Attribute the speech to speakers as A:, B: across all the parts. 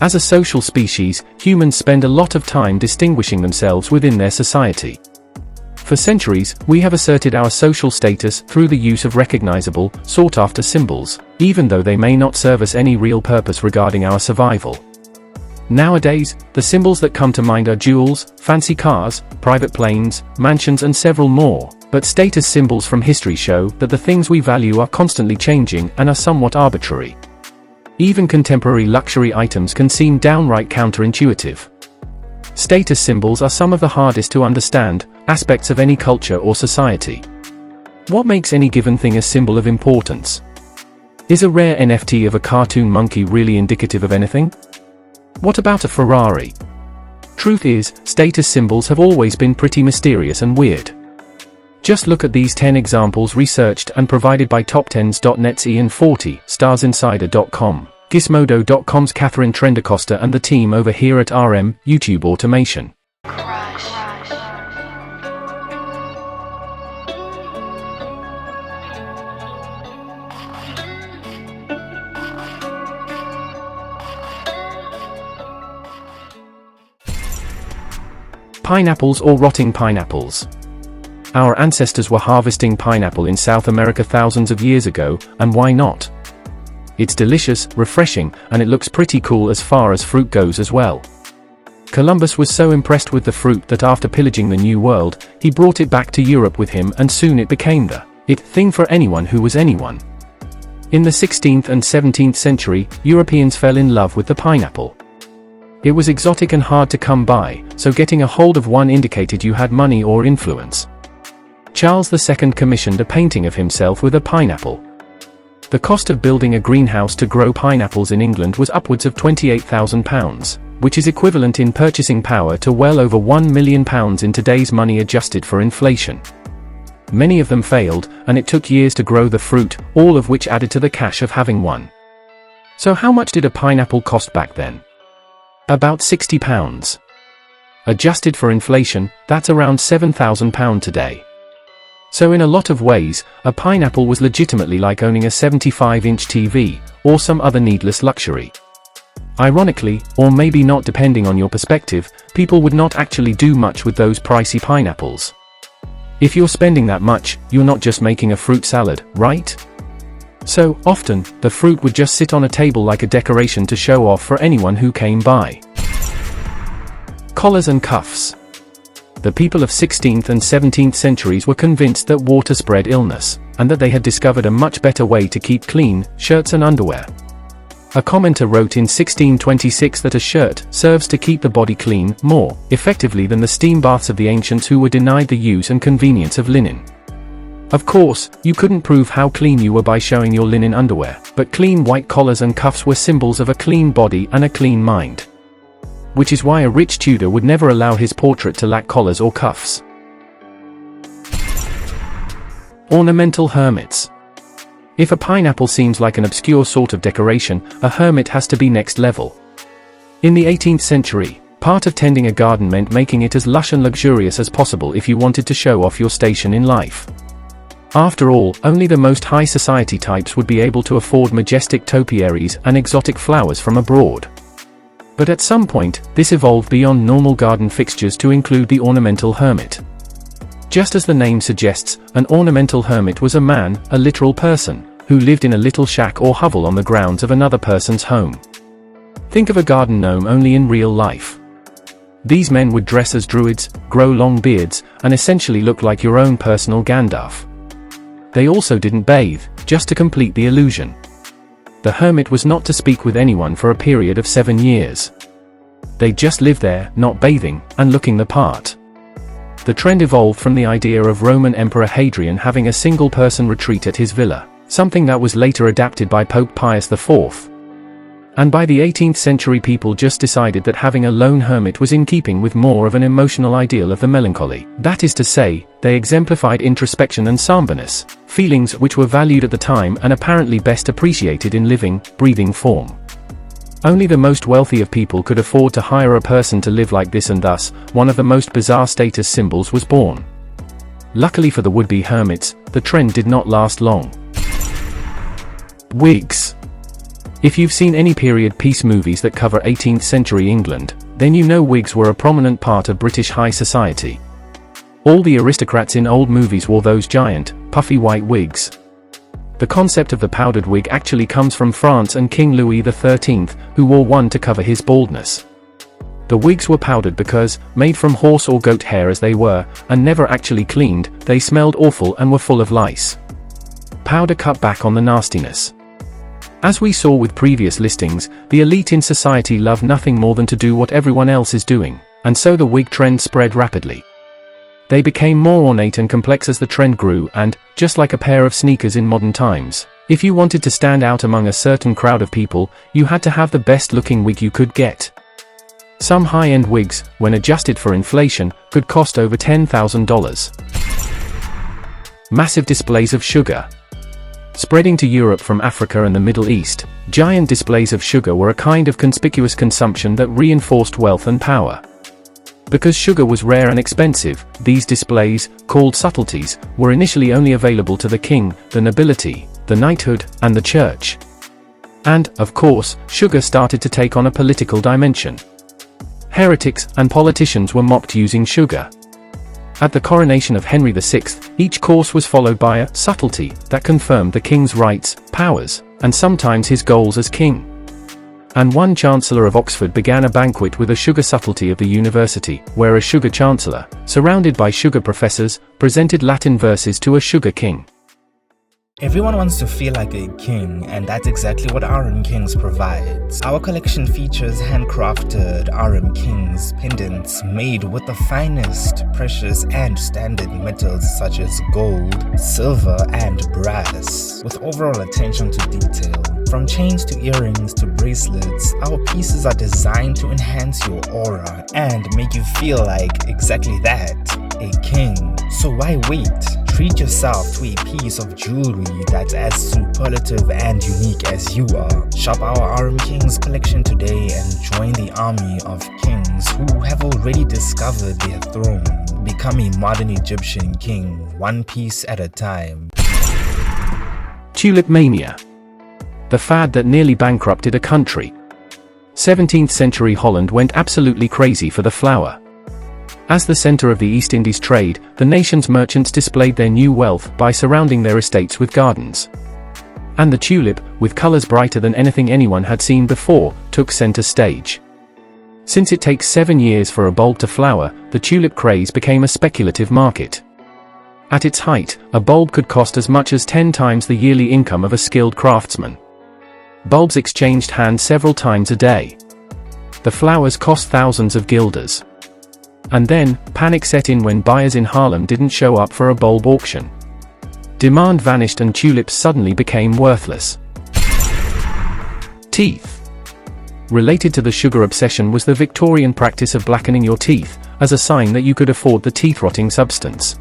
A: As a social species, humans spend a lot of time distinguishing themselves within their society. For centuries, we have asserted our social status through the use of recognizable, sought-after symbols, even though they may not serve us any real purpose regarding our survival. Nowadays, the symbols that come to mind are jewels, fancy cars, private planes, mansions and several more, but status symbols from history show that the things we value are constantly changing and are somewhat arbitrary. Even contemporary luxury items can seem downright counterintuitive. Status symbols are some of the hardest to understand aspects of any culture or society. What makes any given thing a symbol of importance? Is a rare NFT of a cartoon monkey really indicative of anything? What about a Ferrari? Truth is, status symbols have always been pretty mysterious and weird. Just look at these 10 examples researched and provided by top10s.𝗦cy and 𝗤𝗎, starsinsider.com, Gizmodo.com's Catherine Trendacosta and the team over here at YouTube Automation. Pineapples or rotting pineapples. Our ancestors were harvesting pineapple in South America thousands of years ago, and why not? It's delicious, refreshing, and it looks pretty cool as far as fruit goes as well. Columbus was so impressed with the fruit that after pillaging the New World, he brought it back to Europe with him, and soon it became the it thing for anyone who was anyone. In the 16th and 17th century, Europeans fell in love with the pineapple. It was exotic and hard to come by, so getting a hold of one indicated you had money or influence. Charles II commissioned a painting of himself with a pineapple. The cost of building a greenhouse to grow pineapples in England was upwards of £28,000, which is equivalent in purchasing power to well over £1 million in today's money adjusted for inflation. Many of them failed, and it took years to grow the fruit, all of which added to the cash of having one. So how much did a pineapple cost back then? About £60. Adjusted for inflation, that's around £7,000 today. So in a lot of ways, a pineapple was legitimately like owning a 75-inch TV, or some other needless luxury. Ironically, or maybe not depending on your perspective, people would not actually do much with those pricey pineapples. If you're spending that much, you're not just making a fruit salad, right? So, often, the fruit would just sit on a table like a decoration to show off for anyone who came by. Collars and cuffs. The people of 16th and 17th centuries were convinced that water spread illness, and that they had discovered a much better way to keep clean shirts and underwear. A commenter wrote in 1626 that a shirt serves to keep the body clean more effectively than the steam baths of the ancients who were denied the use and convenience of linen. Of course, you couldn't prove how clean you were by showing your linen underwear, but clean white collars and cuffs were symbols of a clean body and a clean mind. Which is why a rich Tudor would never allow his portrait to lack collars or cuffs. Ornamental hermits. If a pineapple seems like an obscure sort of decoration, a hermit has to be next level. In the 18th century, part of tending a garden meant making it as lush and luxurious as possible if you wanted to show off your station in life. After all, only the most high society types would be able to afford majestic topiaries and exotic flowers from abroad. But at some point, this evolved beyond normal garden fixtures to include the ornamental hermit. Just as the name suggests, an ornamental hermit was a man, a literal person, who lived in a little shack or hovel on the grounds of another person's home. Think of a garden gnome only in real life. These men would dress as druids, grow long beards, and essentially look like your own personal Gandalf. They also didn't bathe, just to complete the illusion. The hermit was not to speak with anyone for a period of 7 years. They just lived there, not bathing, and looking the part. The trend evolved from the idea of Roman Emperor Hadrian having a single-person retreat at his villa, something that was later adapted by Pope Pius IV. And by the 18th century people just decided that having a lone hermit was in keeping with more of an emotional ideal of the melancholy. That is to say, they exemplified introspection and somberness, feelings which were valued at the time and apparently best appreciated in living, breathing form. Only the most wealthy of people could afford to hire a person to live like this, and thus, one of the most bizarre status symbols was born. Luckily for the would-be hermits, the trend did not last long. Wigs. If you've seen any period piece movies that cover 18th century England, then you know wigs were a prominent part of British high society. All the aristocrats in old movies wore those giant, puffy white wigs. The concept of the powdered wig actually comes from France and King Louis XIII, who wore one to cover his baldness. The wigs were powdered because, made from horse or goat hair as they were, and never actually cleaned, they smelled awful and were full of lice. Powder cut back on the nastiness. As we saw with previous listings, the elite in society love nothing more than to do what everyone else is doing, and so the wig trend spread rapidly. They became more ornate and complex as the trend grew and, just like a pair of sneakers in modern times, if you wanted to stand out among a certain crowd of people, you had to have the best looking wig you could get. Some high-end wigs, when adjusted for inflation, could cost over $10,000. Massive displays of sugar. Spreading to Europe from Africa and the Middle East, giant displays of sugar were a kind of conspicuous consumption that reinforced wealth and power. Because sugar was rare and expensive, these displays, called subtleties, were initially only available to the king, the nobility, the knighthood, and the church. And, of course, sugar started to take on a political dimension. Heretics and politicians were mocked using sugar. At the coronation of Henry VI, each course was followed by a subtlety that confirmed the king's rights, powers, and sometimes his goals as king. And one Chancellor of Oxford began a banquet with a sugar subtlety of the university, where a sugar chancellor, surrounded by sugar professors, presented Latin verses to a sugar king.
B: Everyone wants to feel like a king, and that's exactly what RM Kings provides. Our collection features handcrafted RM Kings pendants made with the finest precious and standard metals such as gold, silver, and brass, with overall attention to detail. From chains to earrings to bracelets, our pieces are designed to enhance your aura and make you feel like exactly that, a king. So why wait? Treat yourself to a piece of jewelry that's as superlative and unique as you are. Shop our RM Kings collection today and join the army of kings who have already discovered their throne. Become a modern Egyptian king, one piece at a time.
A: Tulip mania. The fad that nearly bankrupted a country. 17th century Holland went absolutely crazy for the flower. As the center of the East Indies trade, the nation's merchants displayed their new wealth by surrounding their estates with gardens. And the tulip, with colors brighter than anything anyone had seen before, took center stage. Since it takes 7 years for a bulb to flower, the tulip craze became a speculative market. At its height, a bulb could cost as much as 10 times the yearly income of a skilled craftsman. Bulbs exchanged hands several times a day. The flowers cost thousands of guilders. And then, panic set in when buyers in Harlem didn't show up for a bulb auction. Demand vanished and tulips suddenly became worthless. Teeth. Related to the sugar obsession was the Victorian practice of blackening your teeth, as a sign that you could afford the teeth-rotting substance.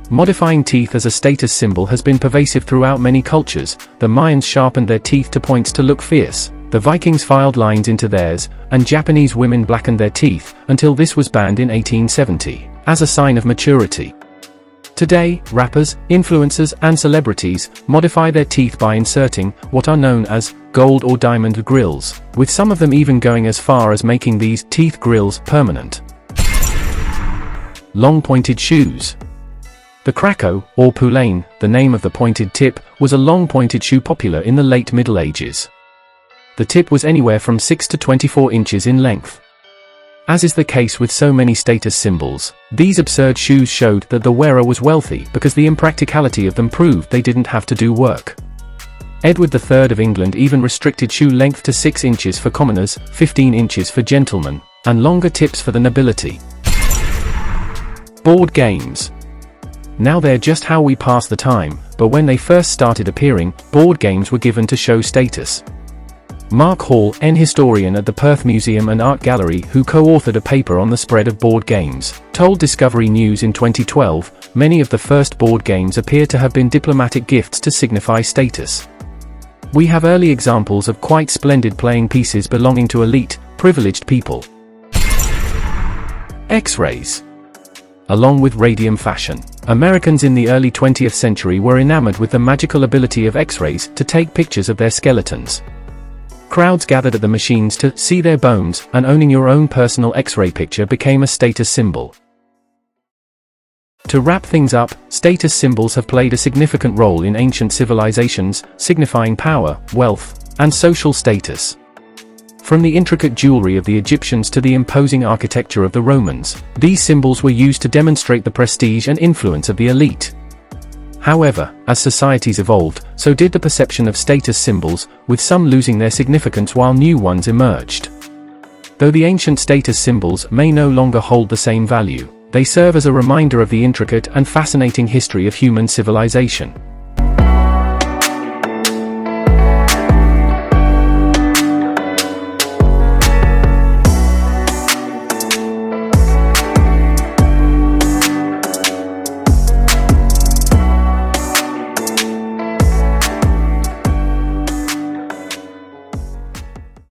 A: Modifying teeth as a status symbol has been pervasive throughout many cultures. The Mayans sharpened their teeth to points to look fierce. The Vikings filed lines into theirs, and Japanese women blackened their teeth, until this was banned in 1870, as a sign of maturity. Today, rappers, influencers, and celebrities modify their teeth by inserting what are known as gold or diamond grills, with some of them even going as far as making these teeth grills permanent. Long pointed shoes. The Krakow, or poulain, the name of the pointed tip, was a long pointed shoe popular in the late Middle Ages. The tip was anywhere from 6 to 24 inches in length. As is the case with so many status symbols, these absurd shoes showed that the wearer was wealthy because the impracticality of them proved they didn't have to do work. Edward III of England even restricted shoe length to 6 inches for commoners, 15 inches for gentlemen, and longer tips for the nobility. Board games. Now they're just how we pass the time, but when they first started appearing, board games were given to show status. Mark Hall, an historian at the Perth Museum and Art Gallery who co-authored a paper on the spread of board games, told Discovery News in 2012, many of the first board games appear to have been diplomatic gifts to signify status. We have early examples of quite splendid playing pieces belonging to elite, privileged people. X-rays. Along with radium fashion, Americans in the early 20th century were enamored with the magical ability of X-rays to take pictures of their skeletons. Crowds gathered at the machines to see their bones, and owning your own personal X-ray picture became a status symbol. To wrap things up, status symbols have played a significant role in ancient civilizations, signifying power, wealth, and social status. From the intricate jewelry of the Egyptians to the imposing architecture of the Romans, these symbols were used to demonstrate the prestige and influence of the elite. However, as societies evolved, so did the perception of status symbols, with some losing their significance while new ones emerged. Though the ancient status symbols may no longer hold the same value, they serve as a reminder of the intricate and fascinating history of human civilization.